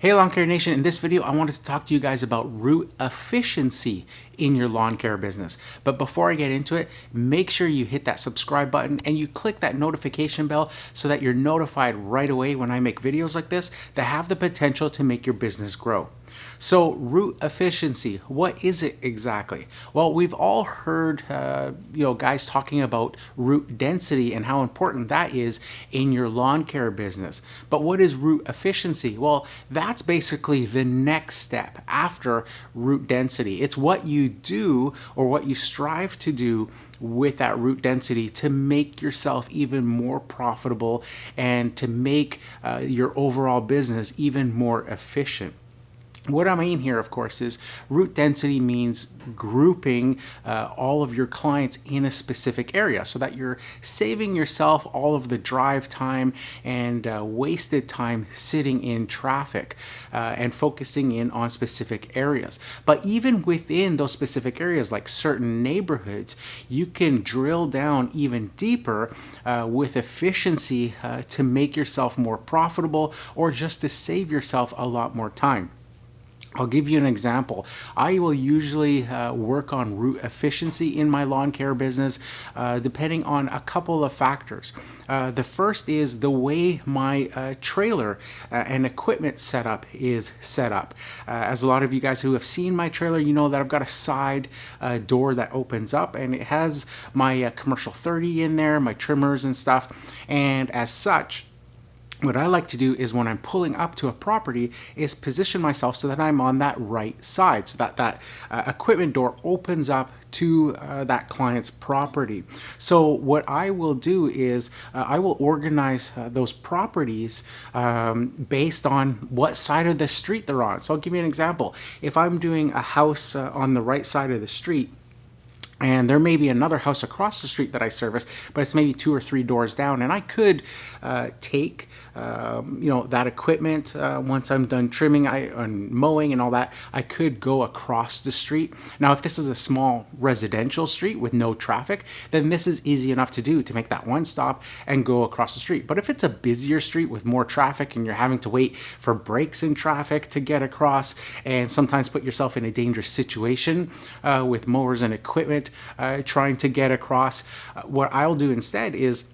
Hey Lawn Care Nation, in this video I wanted to talk to you guys about root efficiency in your lawn care business. But before I get into it, make sure you hit that subscribe button and you click that notification bell so that you're notified right away when I make videos like this that have the potential to make your business grow. So root efficiency, what is it exactly? Well, we've all heard guys talking about root density and how important that is in your lawn care business. But what is root efficiency? Well, that's basically the next step after root density. It's what you do or what you strive to do with that root density to make yourself even more profitable and to make your overall business even more efficient. What I mean here, of course, is root density means grouping all of your clients in a specific area so that you're saving yourself all of the drive time and wasted time sitting in traffic and focusing in on specific areas. But even within those specific areas, like certain neighborhoods, you can drill down even deeper with efficiency to make yourself more profitable or just to save yourself a lot more time. I'll give you an example. I will usually work on root efficiency in my lawn care business depending on a couple of factors. The first is the way my trailer and equipment setup is set up. As a lot of you guys who have seen my trailer, you know that I've got a side door that opens up and it has my commercial 30 in there, my trimmers and stuff. And as such, what I like to do is when I'm pulling up to a property is position myself so that I'm on that right side, so that that equipment door opens up to that client's property. So what I will do is I will organize those properties based on what side of the street they're on. So I'll give you an example. If I'm doing a house on the right side of the street, and there may be another house across the street that I service, but it's maybe 2 or 3 doors down. And I could take that equipment once I'm done trimming and mowing and all that. I could go across the street. Now, if this is a small residential street with no traffic, then this is easy enough to do, to make that one stop and go across the street. But if it's a busier street with more traffic and you're having to wait for breaks in traffic to get across, and sometimes put yourself in a dangerous situation with mowers and equipment trying to get across, what I'll do instead is,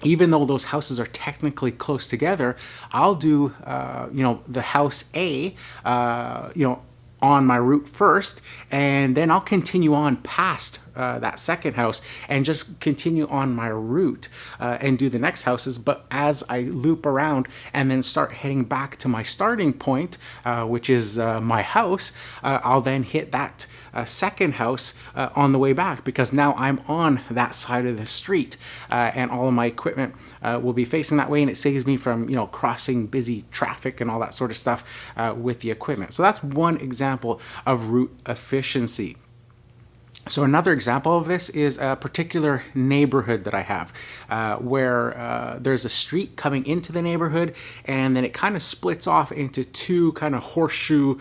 even though those houses are technically close together, I'll do the house A on my route first, and then I'll continue on past that second house and just continue on my route and do the next houses. But as I loop around and then start heading back to my starting point, which is my house, I'll then hit that second house on the way back, because now I'm on that side of the street and all of my equipment will be facing that way, and it saves me from crossing busy traffic and all that sort of stuff with the equipment. So that's one example of route efficiency. So another example of this is a particular neighborhood that I have where there's a street coming into the neighborhood, and then it kind of splits off into 2 kind of horseshoe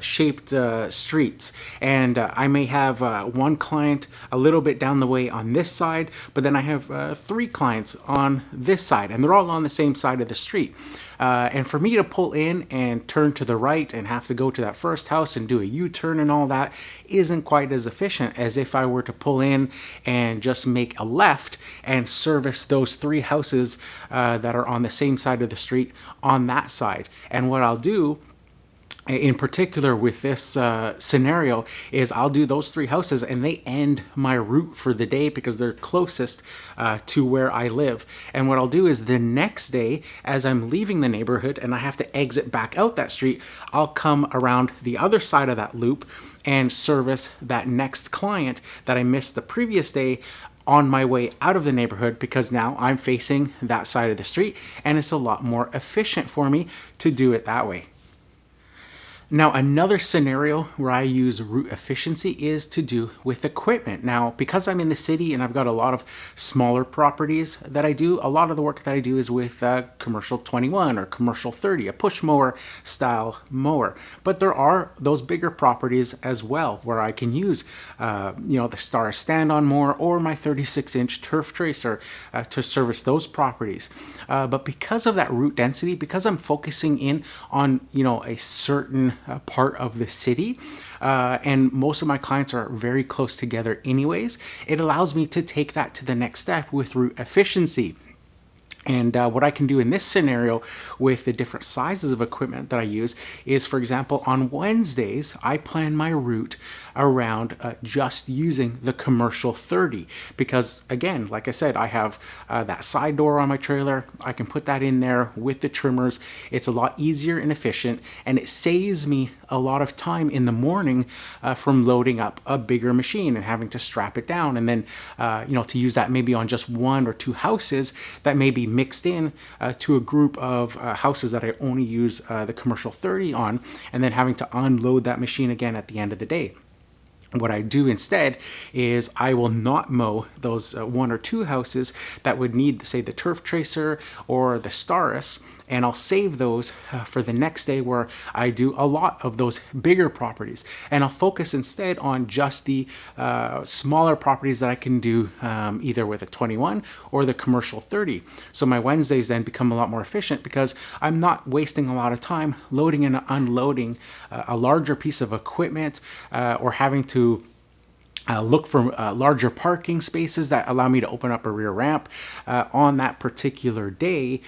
shaped streets. And I may have one client a little bit down the way on this side, but then I have 3 clients on this side, and they're all on the same side of the street. And for me to pull in and turn to the right and have to go to that first house and do a U-turn and all that isn't quite as efficient as if I were to pull in and just make a left and service those 3 houses that are on the same side of the street on that side. And what I'll do in particular with this scenario is I'll do those 3 houses and they end my route for the day because they're closest to where I live. And what I'll do is the next day, as I'm leaving the neighborhood and I have to exit back out that street, I'll come around the other side of that loop and service that next client that I missed the previous day on my way out of the neighborhood, because now I'm facing that side of the street and it's a lot more efficient for me to do it that way. Now, another scenario where I use root efficiency is to do with equipment. Now, because I'm in the city and I've got a lot of smaller properties that I do, a lot of the work that I do is with commercial 21 or commercial 30, a push mower style mower. But there are those bigger properties as well where I can use, the Star stand-on mower or my 36-inch turf tracer to service those properties. But because of that root density, because I'm focusing in on, a certain part of the city, and most of my clients are very close together anyways, it allows me to take that to the next step with root efficiency. And what I can do in this scenario with the different sizes of equipment that I use is, for example, on Wednesdays, I plan my route around just using the commercial 30. Because again, like I said, I have that side door on my trailer. I can put that in there with the trimmers. It's a lot easier and efficient, and it saves me a lot of time in the morning from loading up a bigger machine and having to strap it down. And then, to use that maybe on just one or two houses that may be mixed in to a group of houses that I only use the commercial 30 on, and then having to unload that machine again at the end of the day. What I do instead is I will not mow those one or two houses that would need, say, the turf tracer or the Staris, and I'll save those for the next day where I do a lot of those bigger properties. And I'll focus instead on just the smaller properties that I can do either with a 21 or the commercial 30. So my Wednesdays then become a lot more efficient because I'm not wasting a lot of time loading and unloading a larger piece of equipment or having to look for larger parking spaces that allow me to open up a rear ramp on that particular day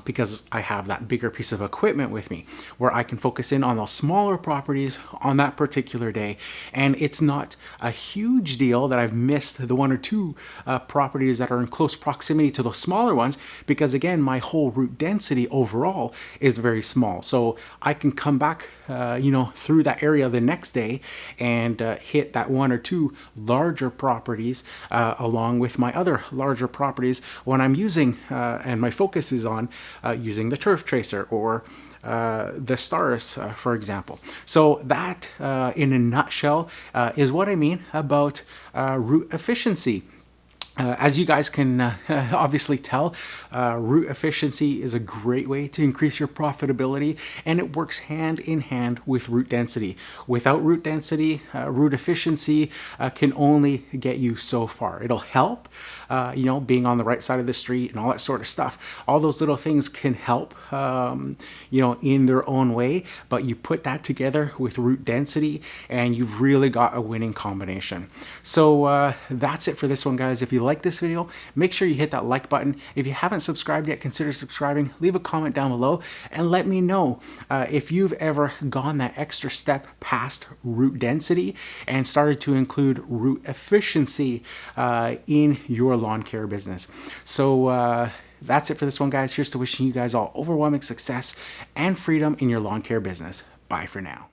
because I have that bigger piece of equipment with me, where I can focus in on those smaller properties on that particular day. And it's not a huge deal that I've missed the one or two properties that are in close proximity to those smaller ones, because again, my whole route density overall is very small. So I can come back through that area the next day and hit that one or two larger properties along with my other larger properties when I'm using and my focus is on using the turf tracer or the Staris, for example. So that in a nutshell is what I mean about route efficiency. As you guys can obviously tell, route efficiency is a great way to increase your profitability, and it works hand in hand with route density. Without route density, route efficiency can only get you so far. It'll help, being on the right side of the street and all that sort of stuff. All those little things can help, in their own way, but you put that together with route density and you've really got a winning combination. So that's it for this one, guys. If you like this video, make sure you hit that like button. If you haven't subscribed yet, consider subscribing. Leave a comment down below and let me know if you've ever gone that extra step past route density and started to include route efficiency in your lawn care business. So that's it for this one, guys. Here's to wishing you guys all overwhelming success and freedom in your lawn care business. Bye for now.